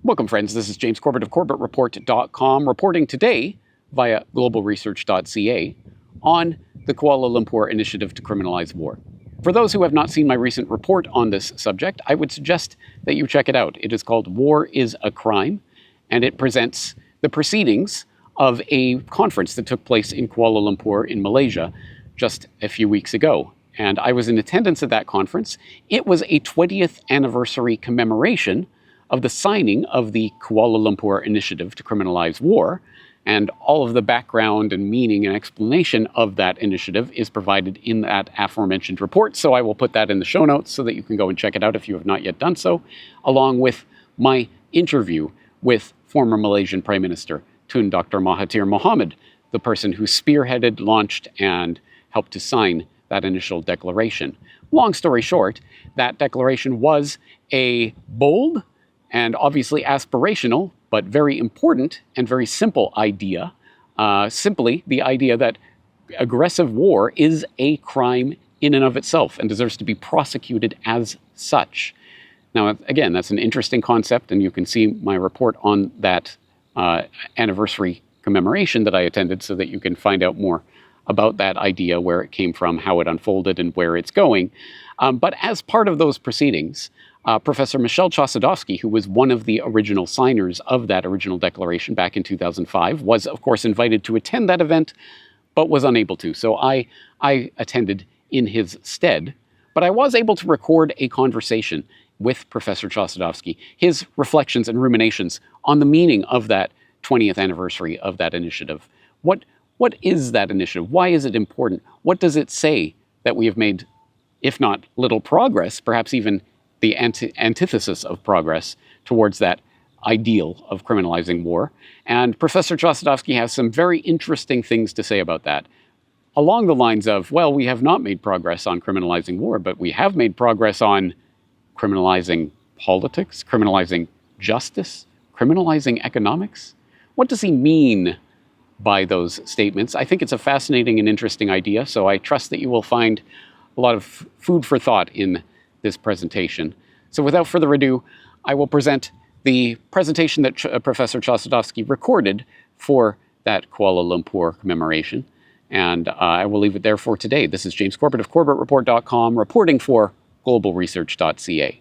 Welcome, friends. This is James Corbett of CorbettReport.com reporting today via GlobalResearch.ca on the Kuala Lumpur Initiative to Criminalize War. For those who have not seen my recent report on this subject, I would suggest that you check it out. It is called War is a Crime, and it presents the proceedings of a conference that took place in Kuala Lumpur in Malaysia just a few weeks ago. And I was in attendance at that conference. It was a 20th anniversary commemoration of the signing of the Kuala Lumpur Initiative to Criminalize War, and all of the background and meaning and explanation of that initiative is provided in that aforementioned report, so I will put that in the show notes so that you can go and check it out if you have not yet done so, along with my interview with former Malaysian Prime Minister Tun Dr. Mahathir Mohamad, the person who spearheaded, launched, and helped to sign that initial declaration. Long story short, that declaration was a bold and obviously aspirational, but very important and very simple idea. Simply the idea that aggressive war is a crime in and of itself and deserves to be prosecuted as such. Now, again, that's an interesting concept, and you can see my report on that anniversary commemoration that I attended so that you can find out more about that idea, where it came from, how it unfolded, and where it's going. But as part of those proceedings, Professor Michel Chossudovsky, who was one of the original signers of that original declaration back in 2005, was, of course, invited to attend that event, but was unable to. So I attended in his stead. But I was able to record a conversation with Professor Chossudovsky, his reflections and ruminations on the meaning of that 20th anniversary of that initiative. What is that initiative? Why is it important? What does it say that we have made, if not little progress, perhaps even the antithesis of progress towards that ideal of criminalizing war? And Professor Chossudovsky has some very interesting things to say about that, along the lines of, well, we have not made progress on criminalizing war, but we have made progress on criminalizing politics, criminalizing justice, criminalizing economics. What does he mean by those statements? I think it's a fascinating and interesting idea, so I trust that you will find a lot of food for thought in this presentation. So without further ado, I will present the presentation that Professor Chossudovsky recorded for that Kuala Lumpur commemoration. And I will leave it there for today. This is James Corbett of CorbettReport.com reporting for GlobalResearch.ca.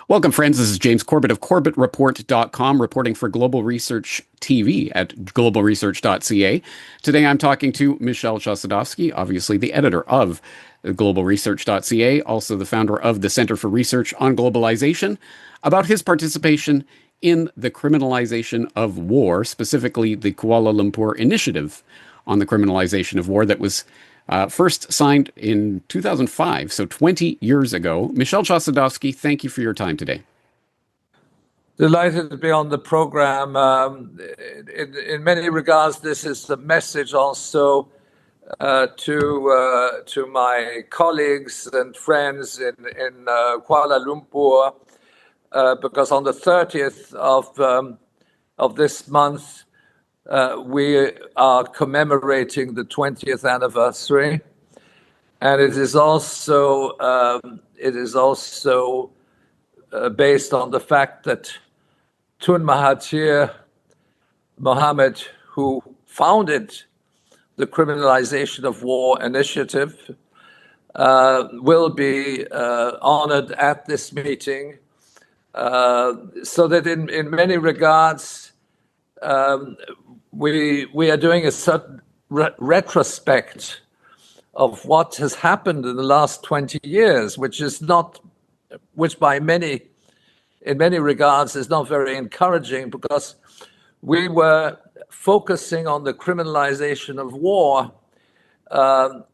Welcome, friends. This is James Corbett of CorbettReport.com reporting for Global Research TV at GlobalResearch.ca. Today I'm talking to Michel Chossudovsky, obviously the editor of GlobalResearch.ca, also the founder of the Center for Research on Globalization, about his participation in the criminalization of war, specifically the Kuala Lumpur Initiative on the criminalization of war that was first signed in 2005, so 20 years ago. Michel Chossudovsky, thank you for your time today. Delighted to be on the program. In many regards, this is the message also to my colleagues and friends in Kuala Lumpur, because on the 30th of this month, we are commemorating the 20th anniversary, and it is also based on the fact that Tun Mahathir Mohamad, who founded the Criminalization of War initiative, will be honored at this meeting, so that in many regards, we are doing a certain retrospect of what has happened in the last 20 years, which in many regards is not very encouraging, because we were focusing on the criminalization of war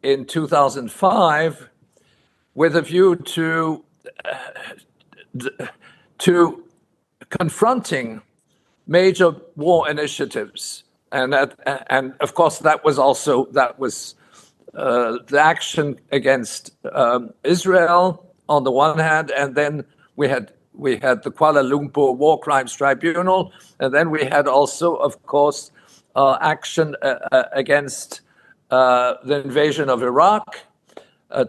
in 2005 with a view to confronting major war initiatives, and of course that was the action against Israel on the one hand, and then we had the Kuala Lumpur War Crimes Tribunal, and then we had also, of course, action against the invasion of Iraq,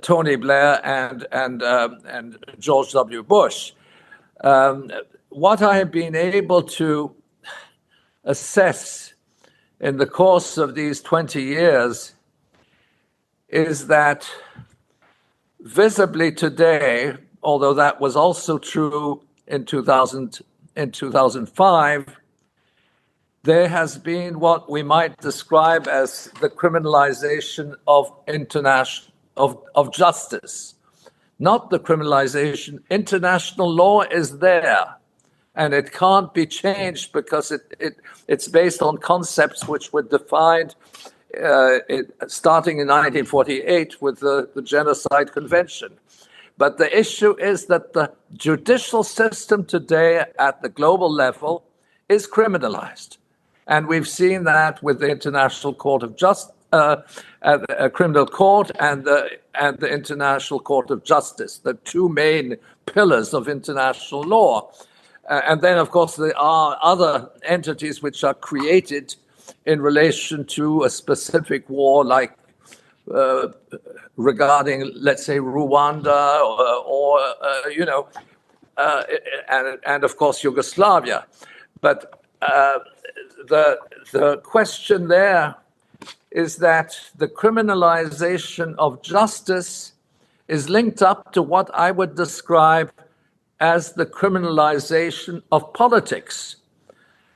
Tony Blair and George W. Bush. What I have been able to assess in the course of these 20 years is that visibly today, although that was also true in 2005, there has been what we might describe as the criminalization of justice, not the criminalization. International law is there, and it can't be changed because it's based on concepts which were defined starting in 1948 with the Genocide Convention. But the issue is that the judicial system today at the global level is criminalized. And we've seen that with the International Court of Justice, Criminal Court, and the International Court of Justice, the two main pillars of international law. And then, of course, there are other entities which are created in relation to a specific war, like regarding, let's say, Rwanda and of course Yugoslavia. But the question there is that the criminalization of justice is linked up to what I would describe as the criminalization of politics,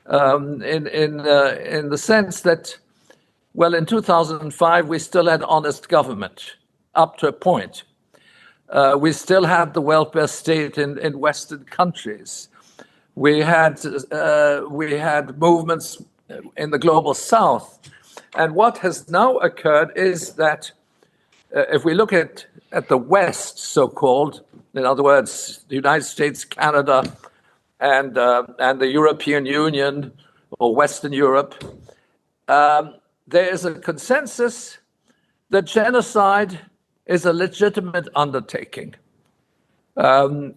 in the sense that, well, in 2005, we still had honest government up to a point. We still had the welfare state in Western countries. We had movements in the global South. And what has now occurred is that if we look at the West, so-called, in other words, the United States, Canada, and the European Union, or Western Europe, there is a consensus that genocide is a legitimate undertaking. Now,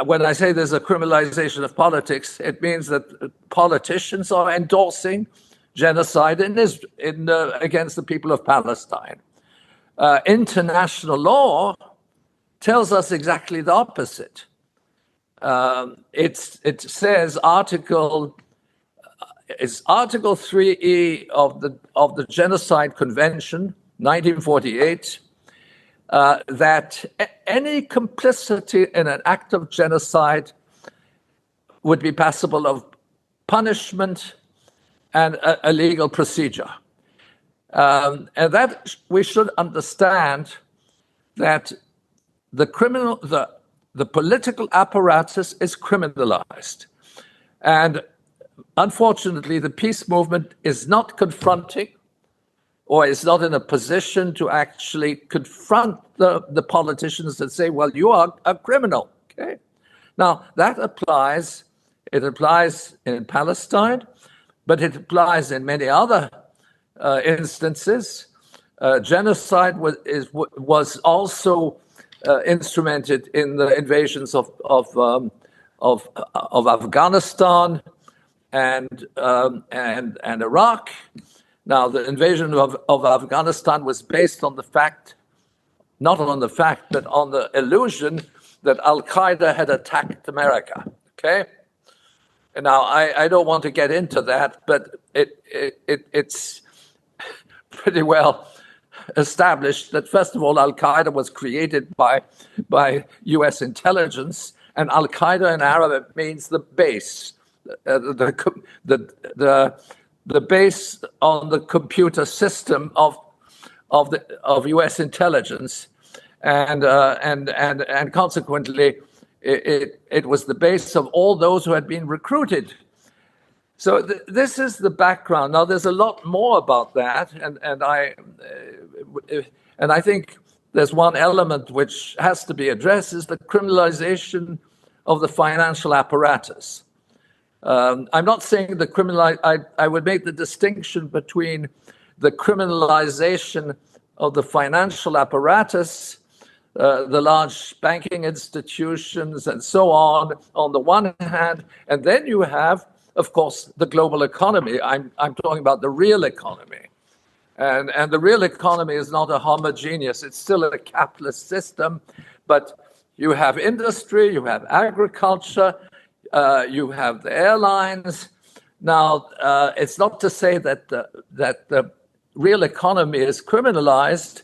when I say there's a criminalization of politics, it means that politicians are endorsing genocide against the people of Palestine. International law tells us exactly the opposite. It says Article 3E of the Genocide Convention, 1948, that any complicity in an act of genocide would be passible of punishment and a legal procedure. And that we should understand that the political apparatus is criminalized. And unfortunately, the peace movement is not confronting, or is not in a position to actually confront the politicians that say, well, you are a criminal. Okay. Now, that applies. It applies in Palestine, but it applies in many other instances. Genocide was also instrumented in the invasions of Afghanistan and Iraq. Now, the invasion of Afghanistan was based on the fact, not on the fact, but on the illusion that Al-Qaeda had attacked America. Okay. And now, I don't want to get into that, but it's pretty well established that, first of all, Al-Qaeda was created by U.S. intelligence, and Al-Qaeda in Arabic means the base, the base on the computer system of U.S. intelligence, and consequently, it was the base of all those who had been recruited. So this is the background. Now, there's a lot more about that, and I think there's one element which has to be addressed, is the criminalization of the financial apparatus. I'm not saying I would make the distinction between the criminalization of the financial apparatus, the large banking institutions and so on the one hand, and then you have, of course, the global economy. I'm talking about the real economy. And the real economy is not a homogeneous, it's still a capitalist system, but you have industry, you have agriculture, you have the airlines. Now, it's not to say that the real economy is criminalized,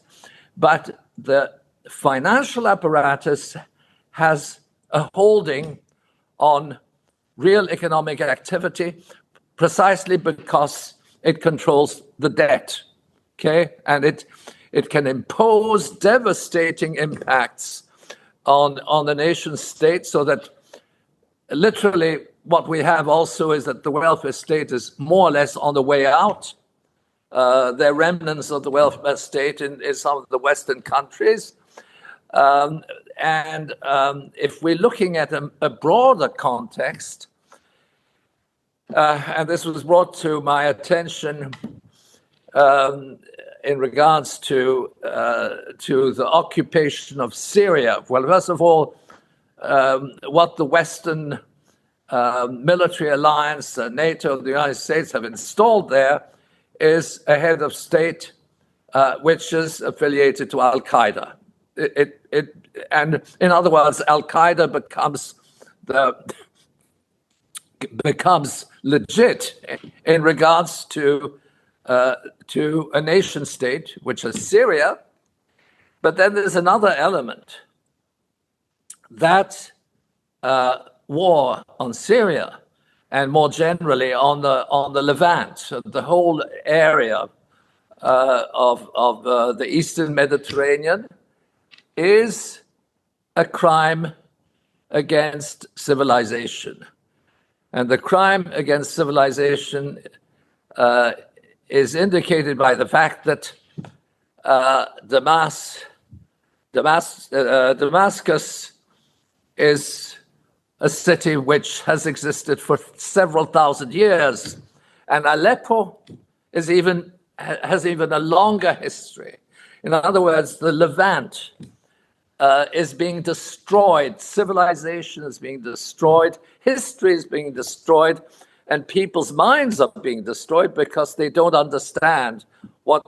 but the financial apparatus has a holding on real economic activity precisely because it controls the debt, okay? And it can impose devastating impacts on the nation state, so that literally what we have also is that the welfare state is more or less on the way out. There are remnants of the welfare state in some of the Western countries. If we're looking at a broader context, and this was brought to my attention in regards to the occupation of Syria. Well, first of all, what the Western military alliance, NATO, the United States have installed there is a head of state which is affiliated to Al Qaeda. And in other words, Al Qaeda becomes legit in regards to a nation state, which is Syria. But then there's another element. That war on Syria, and more generally on the Levant, the whole area of the Eastern Mediterranean, is a crime against civilization. And the crime against civilization is indicated by the fact that Damascus is a city which has existed for several thousand years, and Aleppo has even a longer history. In other words, the Levant is being destroyed, civilization is being destroyed, history is being destroyed, and people's minds are being destroyed because they don't understand what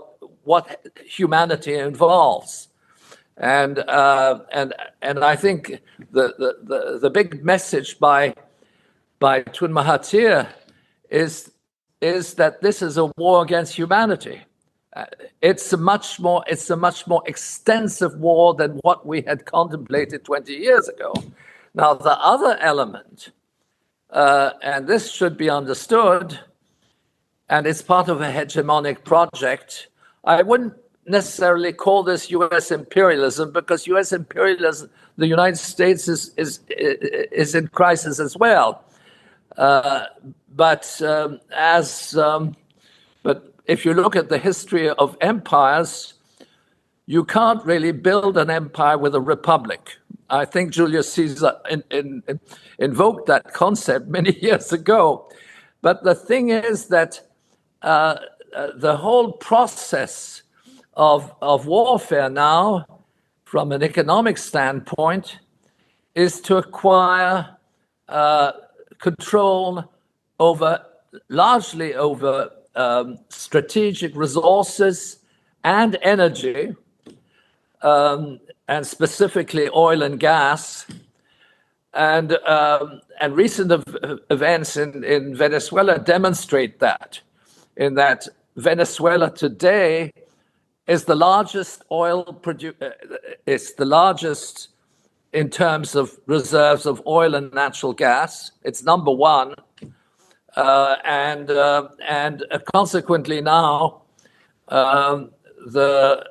humanity involves. And I think the big message by Tun Mahathir is that this is a war against humanity. It's a much more extensive war than what we had contemplated 20 years ago. Now, the other element, and this should be understood, and it's part of a hegemonic project. I wouldn't necessarily call this U.S. imperialism, because U.S. imperialism, the United States is in crisis as well. But if you look at the history of empires, you can't really build an empire with a republic. I think Julius Caesar invoked that concept many years ago. But the thing is that the whole process of warfare now, from an economic standpoint, is to acquire control largely over strategic resources and energy, and specifically oil and gas. And recent events in Venezuela demonstrate that, in that Venezuela today is the largest oil producer. It's the largest in terms of reserves of oil and natural gas. It's number one, and consequently now the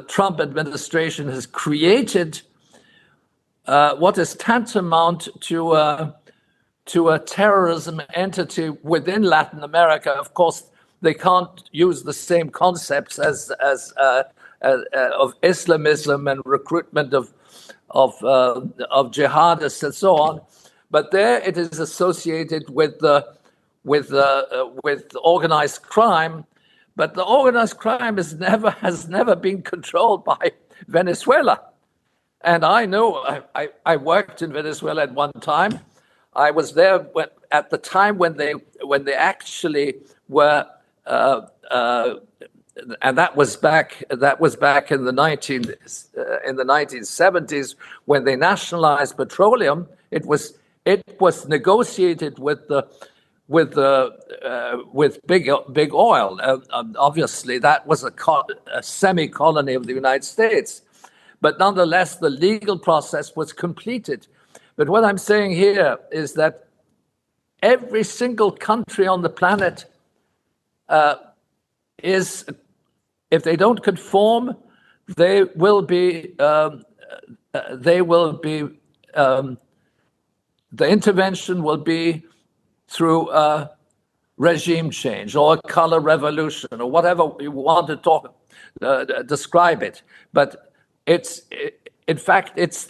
Trump administration has created what is tantamount to a terrorism entity within Latin America. Of course, they can't use the same concepts as of Islamism and recruitment of jihadists and so on, but there it is associated with organized crime. But the organized crime has never been controlled by Venezuela. And I know I worked in Venezuela at one time. I was there at the time when they actually were and that was back in the 1970s when they nationalized petroleum. It was negotiated with big oil. Obviously, that was a semi-colony of the United States, but nonetheless, the legal process was completed. But what I'm saying here is that every single country on the planet is, if they don't conform, the intervention will be through a regime change or a color revolution or whatever you want to describe it. But in fact, it's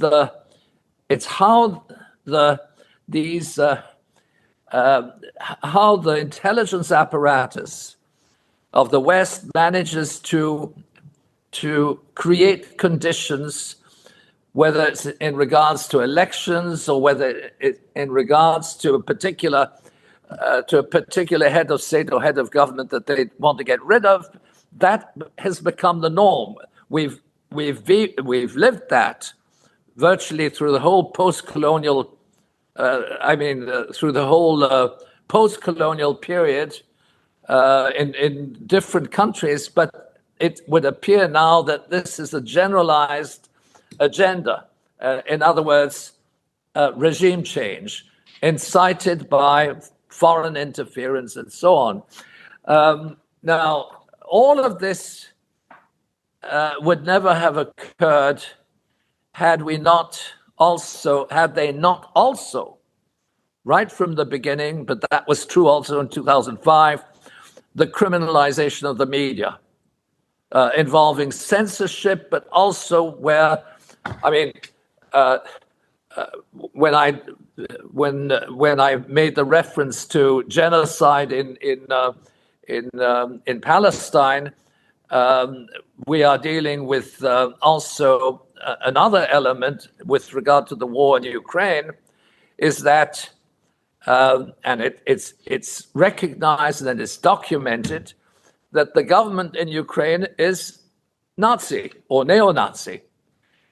how the intelligence apparatus of the West manages to create conditions, whether it's in regards to elections or whether it in regards to a particular head of state or head of government that they want to get rid of, that has become the norm. We've lived that virtually through the whole post-colonial, through the whole post-colonial period in different countries, but it would appear now that this is a generalized agenda. In other words, regime change incited by foreign interference and so on. Now, all of this would never have occurred had they not also, right from the beginning, but that was true also in 2005, the criminalization of the media, involving censorship, but also where, when I made the reference to genocide in Palestine, we are dealing with also another element with regard to the war in Ukraine, is that, and it's recognized and it's documented, that the government in Ukraine is Nazi or neo-Nazi.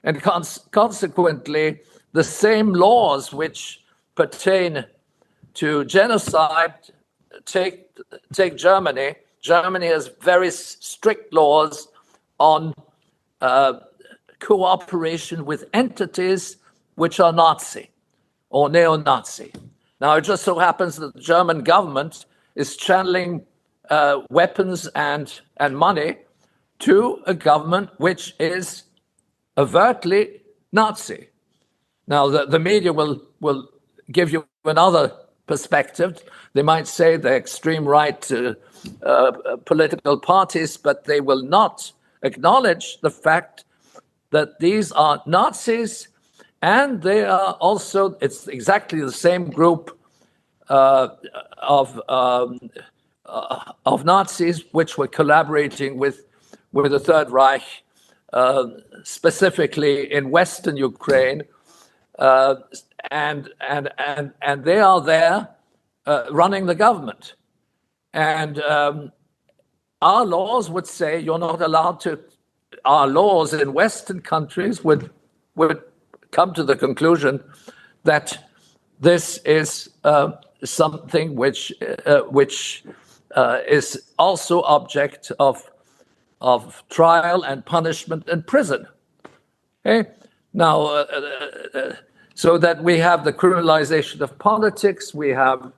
And consequently, the same laws which pertain to genocide, take Germany. Germany has very strict laws on cooperation with entities which are Nazi or neo-Nazi. Now, it just so happens that the German government is channeling weapons and money to a government which is overtly Nazi. Now, the media will give you another perspective. They might say they're extreme right political parties, but they will not acknowledge the fact that these are Nazis, and they are also, it's exactly the same group of Nazis which were collaborating with the Third Reich, specifically in Western Ukraine, and they are there running the government. And our laws would say you're not allowed to. Our laws in Western countries would come to the conclusion that this is something which is also object of trial and punishment and prison. Okay? Now, so that we have the criminalization of politics, we have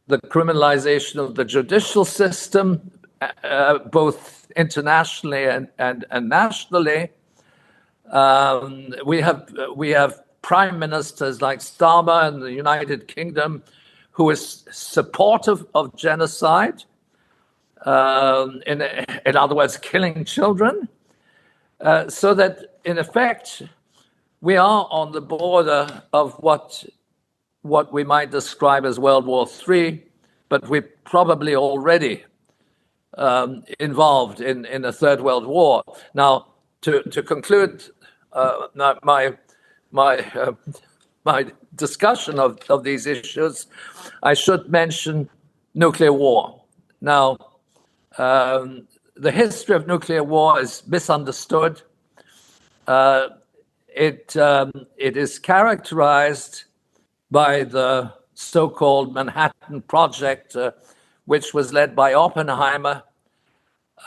the criminalization of the judicial system, both internationally and nationally. We have prime ministers like Starmer in the United Kingdom, who is supportive of genocide, in other words, killing children, so that in effect we are on the border of what we might describe as World War III, but we're probably already involved in a Third World War. Now, to conclude my discussion of these issues, I should mention nuclear war. Now, the history of nuclear war is misunderstood. It is characterized by the so-called Manhattan Project, which was led by Oppenheimer.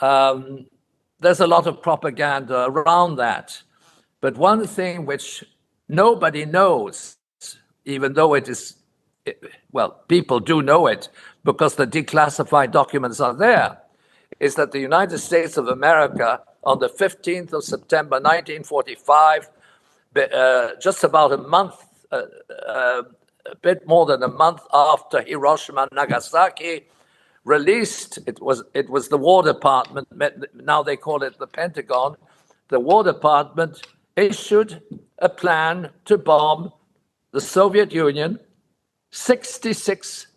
There's a lot of propaganda around that. But one thing which nobody knows, even though people do know it because the declassified documents are there, is that the United States of America, on the 15th of September 1945, just about a month, a bit more than a month after Hiroshima and Nagasaki, released, it was the War Department, now they call it the Pentagon, the War Department issued a plan to bomb the Soviet Union, 66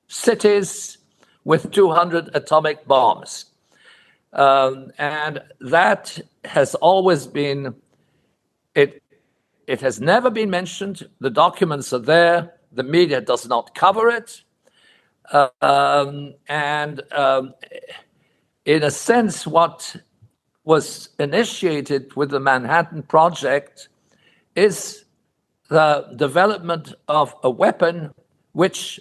cities with 200 atomic bombs. And that has always been, it has never been mentioned. The documents are there. The media does not cover it. In a sense, what was initiated with the Manhattan Project is the development of a weapon which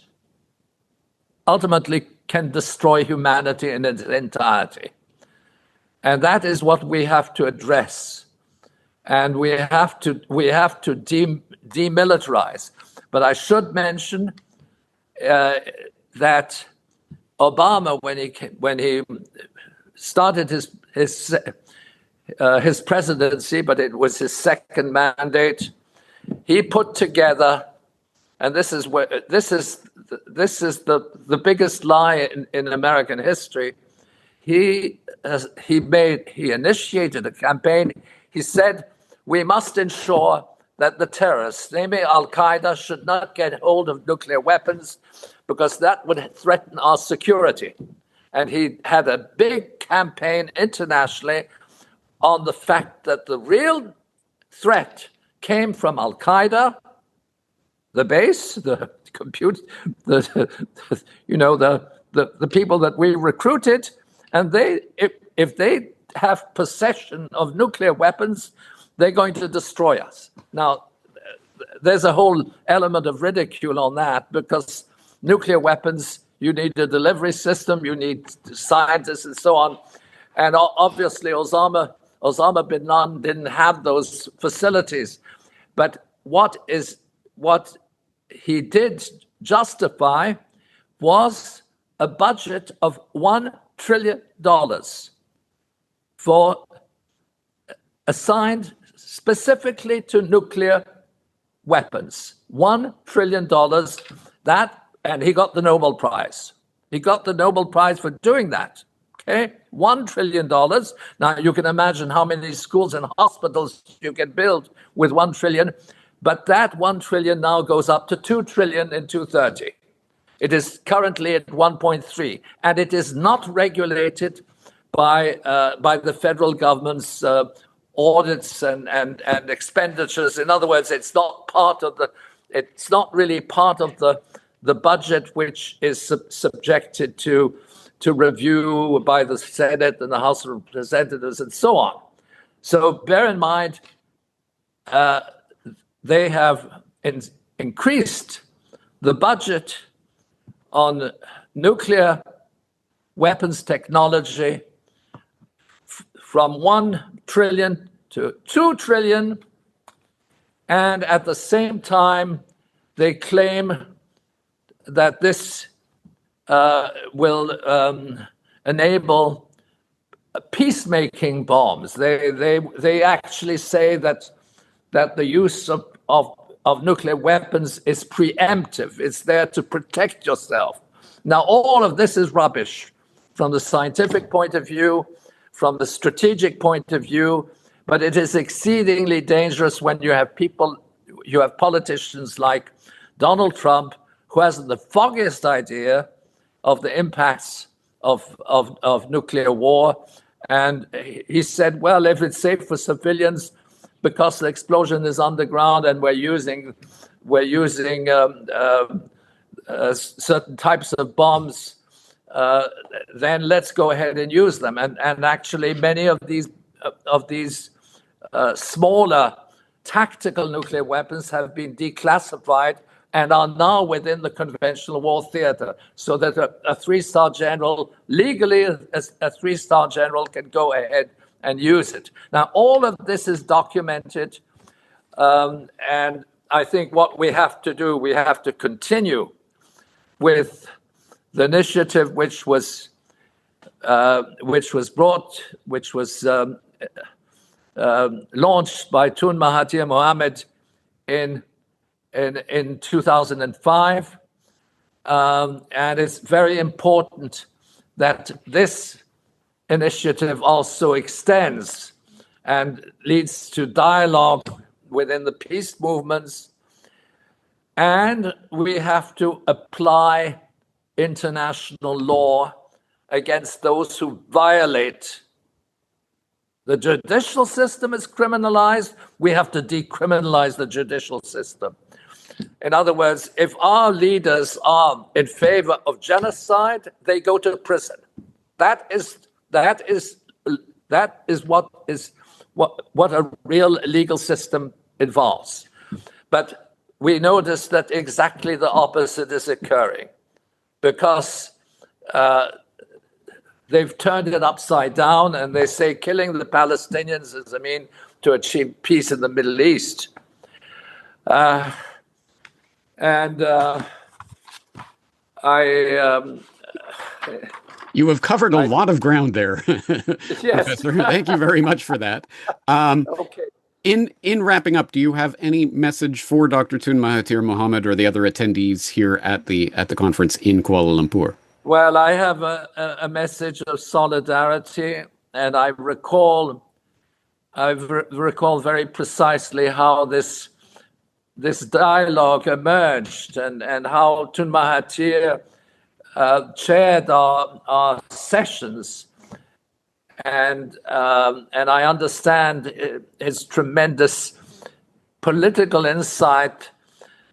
ultimately can destroy humanity in its entirety. And that is what we have to address. And we have to demilitarize. But I should mention that Obama, when he started his presidency, but it was his second mandate, he put together, and this is the biggest lie in American history. He initiated a campaign. He said, we must ensure that the terrorists, namely Al-Qaeda, should not get hold of nuclear weapons because that would threaten our security. And he had a big campaign internationally on the fact that the real threat came from Al-Qaeda, the base, the compute, the people that we recruited, and if they have possession of nuclear weapons, they're going to destroy us. Now, there's a whole element of ridicule on that because nuclear weapons, you need a delivery system, you need scientists and so on. And obviously, Osama bin Laden didn't have those facilities. But what he did justify was a budget of $1 trillion assigned specifically to nuclear weapons. $1 trillion. And he got the Nobel Prize. He got the Nobel Prize for doing that. Okay, $1 trillion. Now you can imagine how many schools and hospitals you can build with 1 trillion. But that 1 trillion now goes up to 2 trillion in 2030. It is currently at 1.3, and it is not regulated by the federal government's audits and expenditures. In other words, it's not really part of the budget which is subjected to review by the Senate and the House of Representatives and so on. So bear in mind, they have increased the budget on nuclear weapons technology from 1 trillion to 2 trillion. And at the same time, they claim that this will enable peacemaking bombs. They actually say that the use of nuclear weapons is preemptive. It's there to protect yourself. Now, all of this is rubbish from the scientific point of view, from the strategic point of view, but it is exceedingly dangerous when you have politicians like Donald Trump, who hasn't the foggiest idea of the impacts of nuclear war. And he said, well, if it's safe for civilians because the explosion is underground and we're using certain types of bombs then let's go ahead and use them. And actually, many of these smaller tactical nuclear weapons have been declassified and are now within the conventional war theater, so that a three-star general, legally, a three-star general can go ahead and use it. Now, all of this is documented, and I think what we have to do, we have to continue with the initiative which was launched by Tun Mahathir Mohamad in 2005, and it's very important that this initiative also extends and leads to dialogue within the peace movements, and we have to apply international law against those who violate. The judicial system is criminalized. We have to decriminalize the judicial system. In other words, if our leaders are in favor of genocide, they go to prison. That is what a real legal system involves. But we notice that exactly the opposite is occurring, because they've turned it upside down, and they say killing the Palestinians is a mean to achieve peace in the Middle East. You have covered a lot of ground there, yes. Professor. Thank you very much for that. Okay. In wrapping up, do you have any message for Dr. Tun Mahathir Mohamad or the other attendees here at the conference in Kuala Lumpur? Well, I have a message of solidarity, and I recall very precisely how this dialogue emerged, and how Tun Mahathir chaired our sessions, and I understand his tremendous political insight,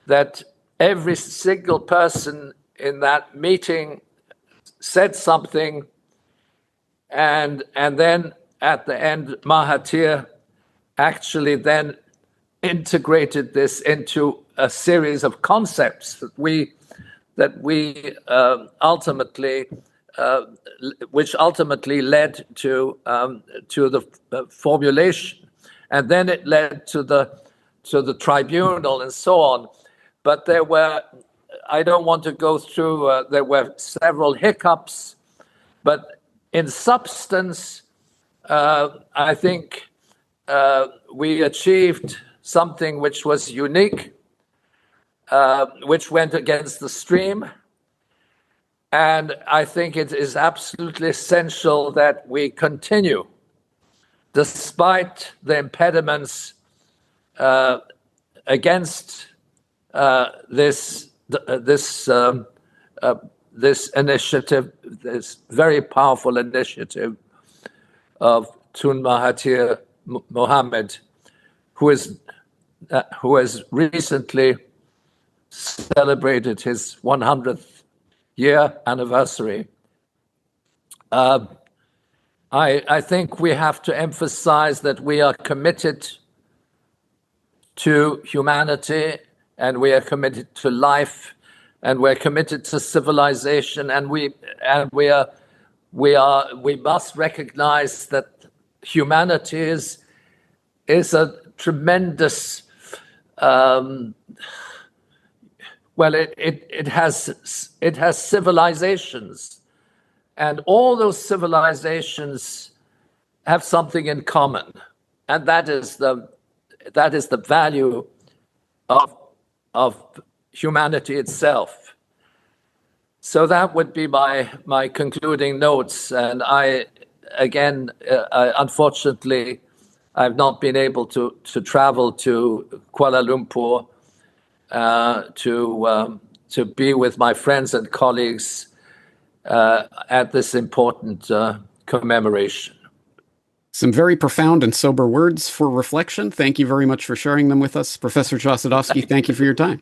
that every single person in that meeting said something, and then at the end, Mahathir actually then integrated this into a series of concepts that we ultimately, which ultimately led to the formulation, and then it led to the tribunal and so on. But there were, I don't want to go through, there were several hiccups, but in substance, I think we achieved something which was unique, which went against the stream. And I think it is absolutely essential that we continue, despite the impediments against this initiative, this very powerful initiative of Tun Mahathir Mohamad, who has recently celebrated his 100th year anniversary. I think we have to emphasize that we are committed to humanity, and we are committed to life, and we're committed to civilization, and we must recognize that humanity is a tremendous, it has civilizations, and all those civilizations have something in common, and that is the value of humanity itself. So that would be my concluding notes. And unfortunately, I've not been able to travel to Kuala Lumpur to be with my friends and colleagues at this important commemoration. Some very profound and sober words for reflection. Thank you very much for sharing them with us. Professor Chossudovsky, thank you for your time.